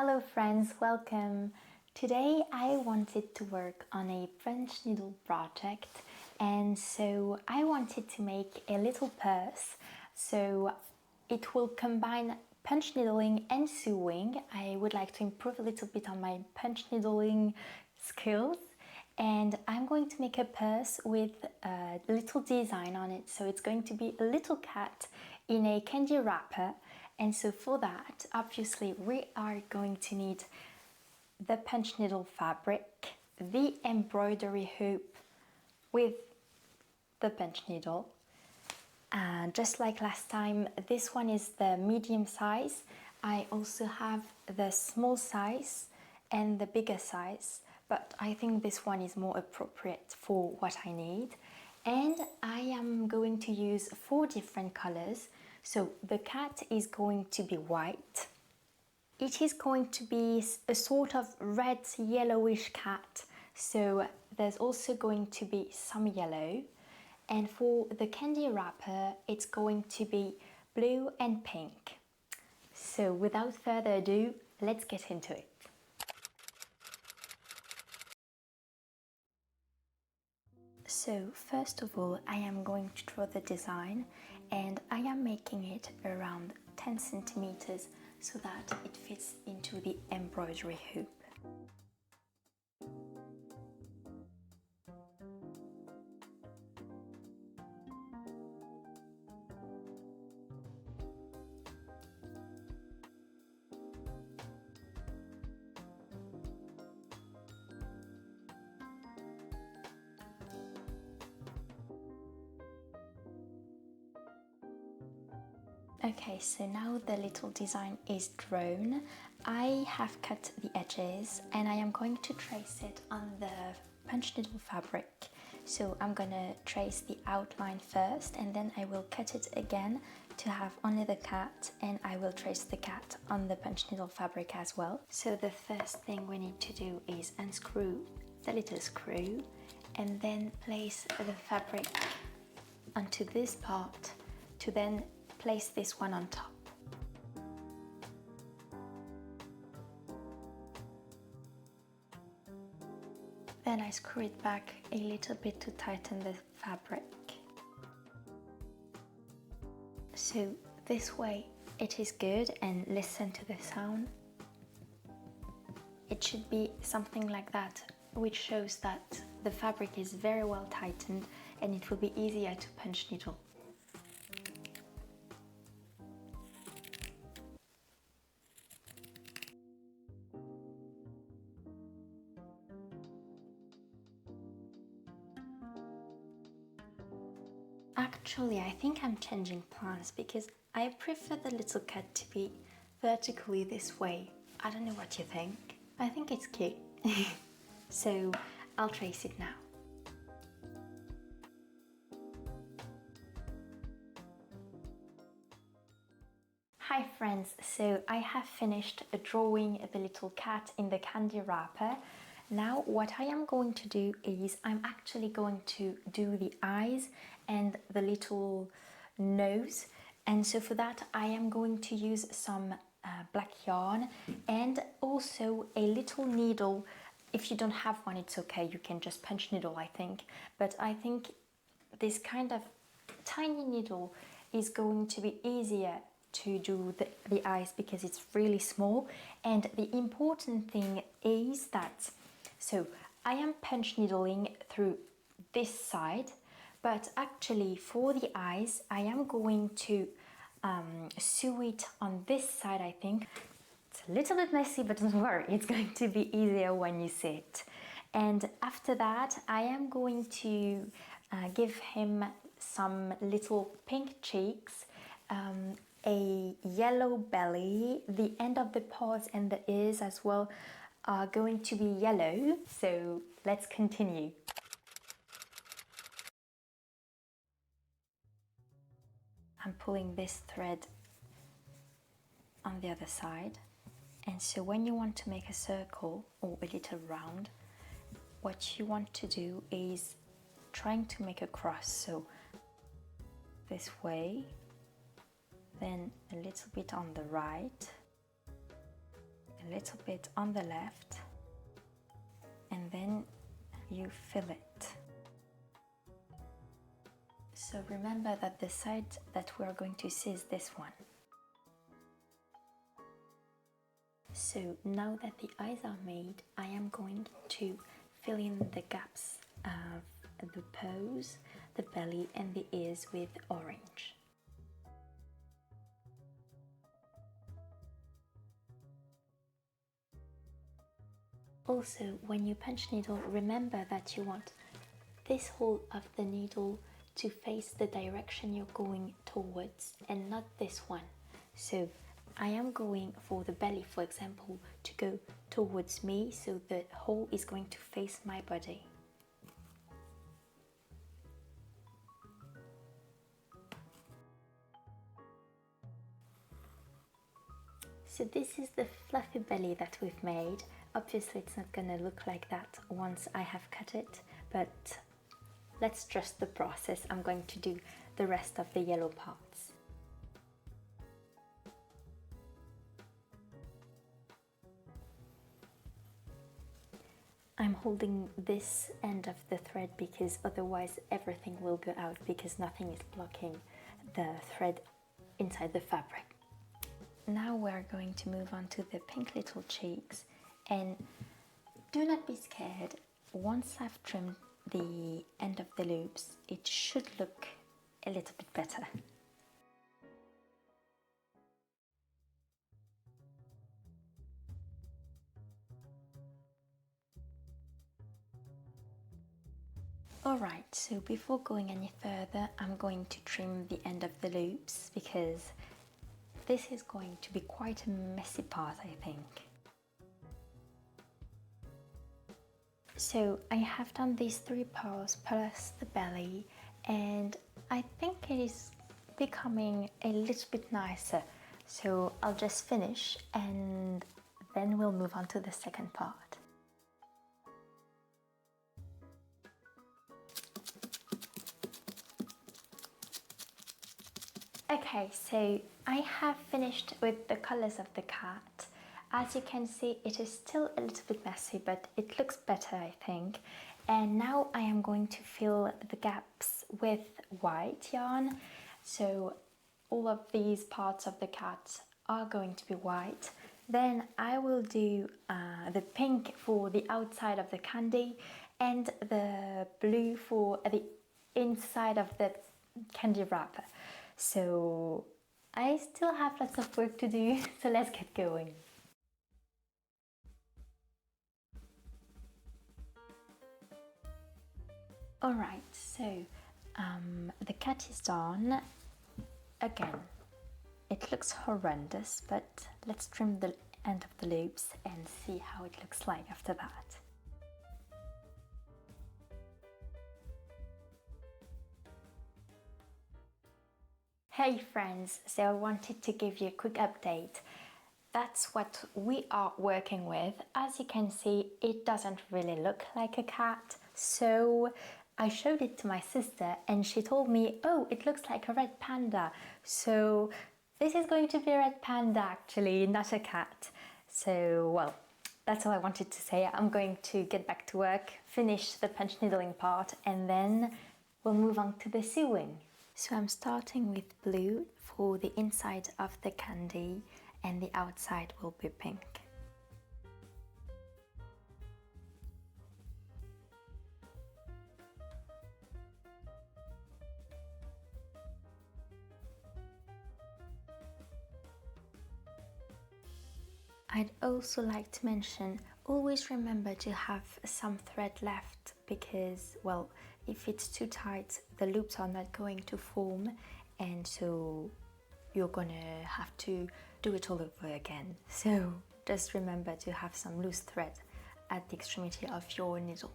Hello friends, welcome! Today I wanted to work on a French needle project, and so I wanted to make a little purse. So it will combine punch needling and sewing. I would like to improve a little bit on my punch needling skills, and I'm going to make a purse with a little design on it. So it's going to be a little cat in a candy wrapper. And so for that, obviously, we are going to need the punch needle fabric, the embroidery hoop with the punch needle. And just like last time, this one is the medium size. I also have the small size and the bigger size, but I think this one is more appropriate for what I need. And I am going to use 4 different colors. So the cat is going to be white. It is going to be a sort of red yellowish cat. So there's also going to be some yellow. And for the candy wrapper, it's going to be blue and pink. So without further ado, let's get into it. So first of all, I am going to draw the design, and I am making it around 10 centimeters so that it fits into the embroidery hoop. Okay, so now the little design is drawn. I have cut the edges and I am going to trace it on the punch needle fabric. So I'm gonna trace the outline first, and then I will cut it again to have only the cat, and I will trace the cat on the punch needle fabric as well. So the first thing we need to do is unscrew the little screw and then place the fabric onto this part to then place this one on top. Then I screw it back a little bit to tighten the fabric. So this way it is good, and listen to the sound. It should be something like that, which shows that the fabric is very well tightened and it will be easier to punch needle. Actually, I think I'm changing plans because I prefer the little cat to be vertically this way. I don't know what you think. I think it's cute. So I'll trace it now. Hi friends, so I have finished drawing the little cat in the candy wrapper. Now what I am going to do is I'm actually going to do the eyes and the little nose, and so for that I am going to use some black yarn and also a little needle. If you don't have one, it's okay, you can just punch needle, I think, but I think this kind of tiny needle is going to be easier to do the eyes because it's really small. And the important thing is that, so I am punch needling through this side, but actually for the eyes I am going to sew it on this side. I think it's a little bit messy, but don't worry, it's going to be easier when you see it. And after that I am going to give him some little pink cheeks, a yellow belly, the end of the paws and the ears as well are going to be yellow. So let's continue. I'm pulling this thread on the other side, and so when you want to make a circle or a little round, what you want to do is trying to make a cross. So this way, then a little bit on the right, a little bit on the left, and then you fill it. So remember that the side that we are going to see is this one. So now that the eyes are made, I am going to fill in the gaps of the paws, the belly and the ears with orange. Also, when you punch needle, remember that you want this hole of the needle to face the direction you're going towards and not this one. So I am going for the belly, for example, to go towards me, so the hole is going to face my body. So this is the fluffy belly that we've made. Obviously it's not gonna look like that once I have cut it, but let's trust the process. I'm going to do the rest of the yellow parts. I'm holding this end of the thread because otherwise everything will go out, because nothing is blocking the thread inside the fabric. Now we're going to move on to the pink little cheeks, and do not be scared. Once I've trimmed the end of the loops, it should look a little bit better. Alright, so before going any further, I'm going to trim the end of the loops because this is going to be quite a messy part, I think. So I have done these 3 paws plus the belly, and I think it is becoming a little bit nicer. So I'll just finish and then we'll move on to the second part. Okay, so I have finished with the colors of the cat. As you can see, it is still a little bit messy, but it looks better, I think. And now I am going to fill the gaps with white yarn. So all of these parts of the cat are going to be white. Then I will do the pink for the outside of the candy and the blue for the inside of the candy wrapper. So I still have lots of work to do, so let's get going. Alright, so the cat is done. Again, it looks horrendous, but let's trim the end of the loops and see how it looks like after that. Hey friends, so I wanted to give you a quick update. That's what we are working with. As you can see, it doesn't really look like a cat, so I showed it to my sister and she told me, oh, it looks like a red panda. So this is going to be a red panda actually, not a cat. So, well, that's all I wanted to say. I'm going to get back to work, finish the punch needling part, and then we'll move on to the sewing. So I'm starting with blue for the inside of the candy and the outside will be pink. I'd also like to mention, always remember to have some thread left because, well, if it's too tight, the loops are not going to form, and so you're gonna have to do it all over again. So just remember to have some loose thread at the extremity of your needle.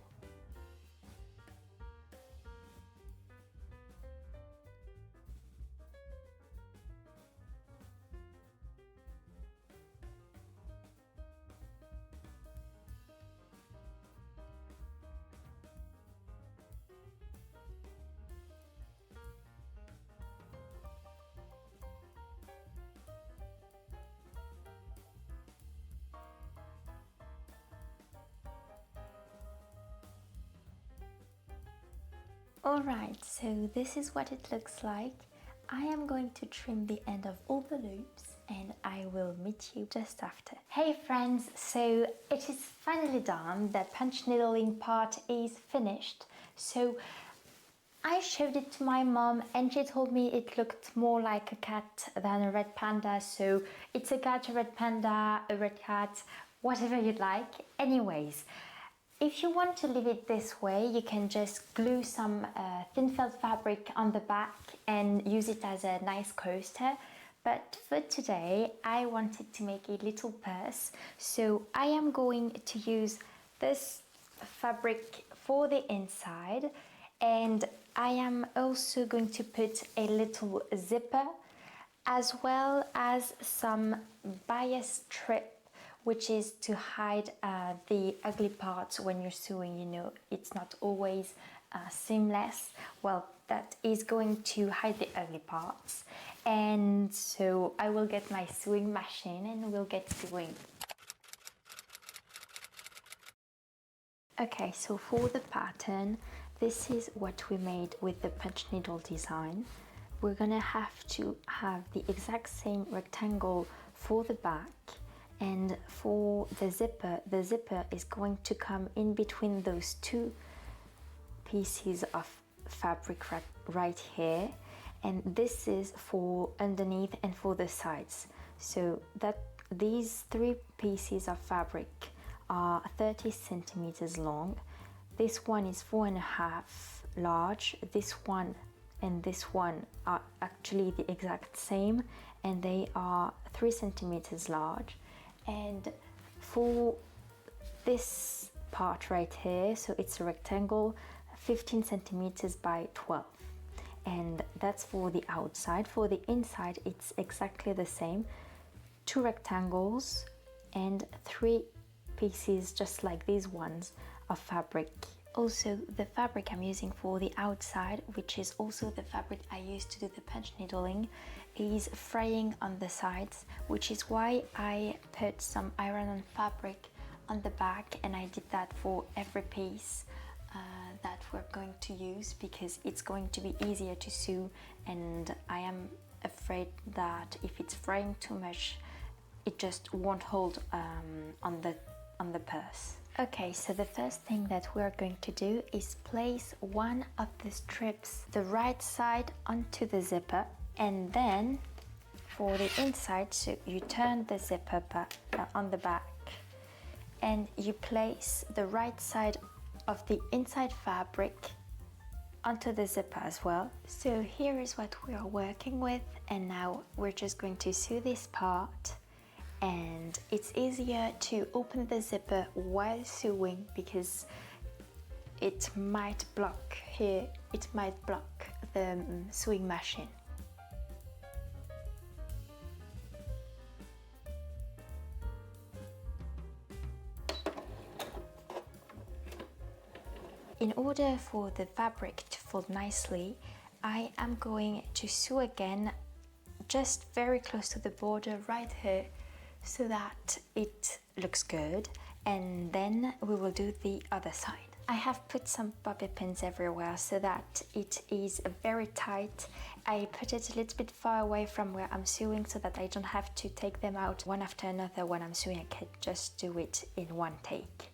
Alright, so this is what it looks like. I am going to trim the end of all the loops and I will meet you just after. Hey friends, so it is finally done. The punch needling part is finished. So I showed it to my mom and she told me it looked more like a cat than a red panda. So it's a cat, a red panda, a red cat, whatever you'd like. Anyways, if you want to leave it this way, you can just glue some thin felt fabric on the back and use it as a nice coaster. But for today, I wanted to make a little purse. So I am going to use this fabric for the inside, and I am also going to put a little zipper as well as some bias strip, which is to hide the ugly parts when you're sewing. You know, it's not always seamless. Well, that is going to hide the ugly parts. And so I will get my sewing machine and we'll get sewing. Okay, so for the pattern, this is what we made with the punch needle design. We're gonna have to have the exact same rectangle for the back. And for the zipper is going to come in between those two pieces of fabric right here, and this is for underneath and for the sides. So that these three pieces of fabric are 30 centimeters long. This one is 4.5 large. This one and this one are actually the exact same, and they are 3 centimeters large. And for this part right here, so it's a rectangle, 15 centimeters by 12, and that's for the outside. For the inside, it's exactly the same, 2 rectangles and 3 pieces just like these ones of fabric. Also, the fabric I'm using for the outside, which is also the fabric I used to do the punch needling, is fraying on the sides, which is why I put some iron-on fabric on the back, and I did that for every piece that we're going to use, because it's going to be easier to sew, and I am afraid that if it's fraying too much, it just won't hold on the purse. Okay, so the first thing that we're going to do is place one of the strips the right side onto the zipper, and then for the inside, so you turn the zipper on the back and you place the right side of the inside fabric onto the zipper as well. So here is what we are working with, and now we're just going to sew this part. And it's easier to open the zipper while sewing because it might block here, it might block the sewing machine. In order for the fabric to fold nicely, I am going to sew again just very close to the border right here, so that it looks good, and then we will do the other side. I have put some bobby pins everywhere so that it is very tight. I put it a little bit far away from where I'm sewing so that I don't have to take them out one after another when I'm sewing. I can just do it in one take.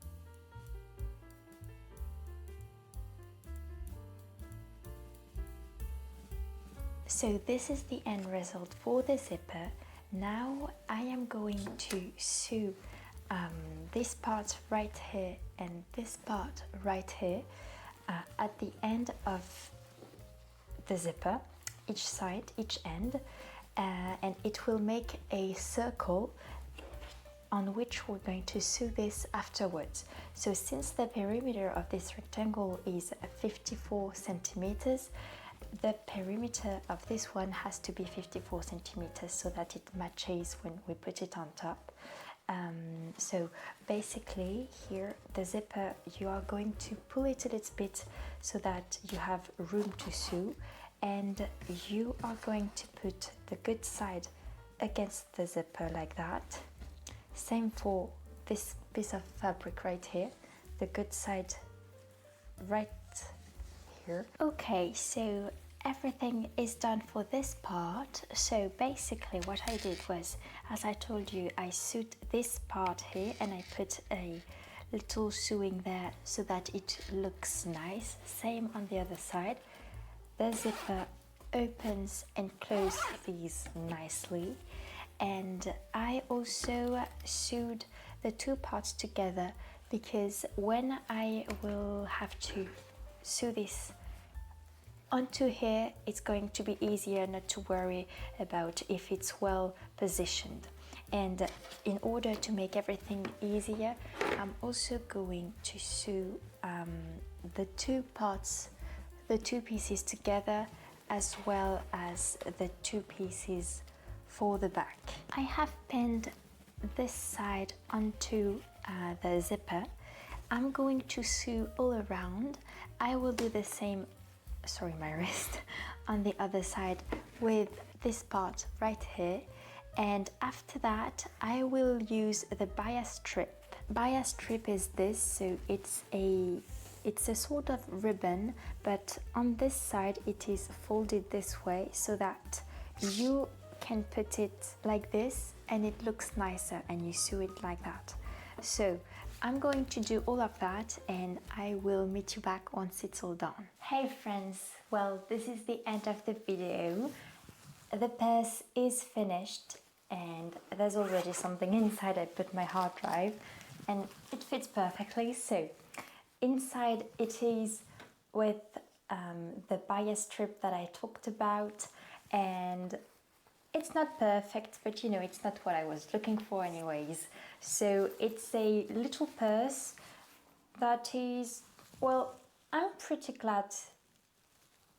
So this is the end result for the zipper. Now I am going to sew this part right here and this part right here at the end of the zipper, each side, each end, and it will make a circle on which we're going to sew this afterwards. So since the perimeter of this rectangle is 54 centimeters, the perimeter of this one has to be 54 centimeters so that it matches when we put it on top. So basically here the zipper, you are going to pull it a little bit so that you have room to sew, and you are going to put the good side against the zipper like that. Same for this piece of fabric right here, the good side right here. Okay, so everything is done for this part. So basically what I did was, as I told you, I sewed this part here and I put a little sewing there so that it looks nice. Same on the other side. The zipper opens and closes these nicely, and I also sewed the two parts together because when I will have to sew this onto here, it's going to be easier not to worry about if it's well positioned. And in order to make everything easier, I'm also going to sew the two parts, the two pieces together, as well as the two pieces for the back. I have pinned this side onto the zipper. I'm going to sew all around. I will do the same, sorry, my wrist, on the other side with this part right here. And after that, I will use the bias strip. Bias strip is this, so it's a sort of ribbon, but on this side it is folded this way so that you can put it like this and it looks nicer, and you sew it like that. So I'm going to do all of that and I will meet you back once it's all done. Hey friends, well, this is the end of the video. The purse is finished and there's already something inside. I put my hard drive and it fits perfectly. So inside it is with the bias strip that I talked about, and it's not perfect, but you know, it's not what I was looking for anyways. So it's a little purse that is, well, I'm pretty glad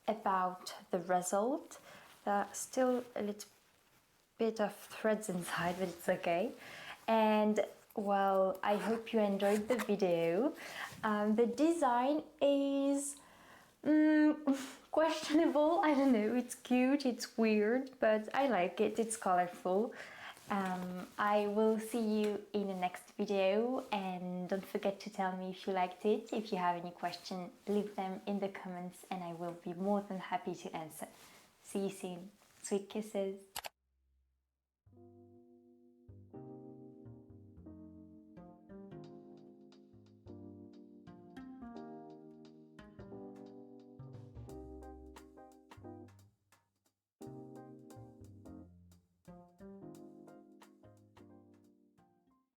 about the result. There's still a little bit of threads inside, but it's okay. And well, I hope you enjoyed the video. The design is questionable. I don't know, it's cute, it's weird, but I like it, it's colorful. I will see you in the next video, and don't forget to tell me if you liked it. If you have any questions, leave them in the comments and I will be more than happy to answer. See you soon. Sweet kisses.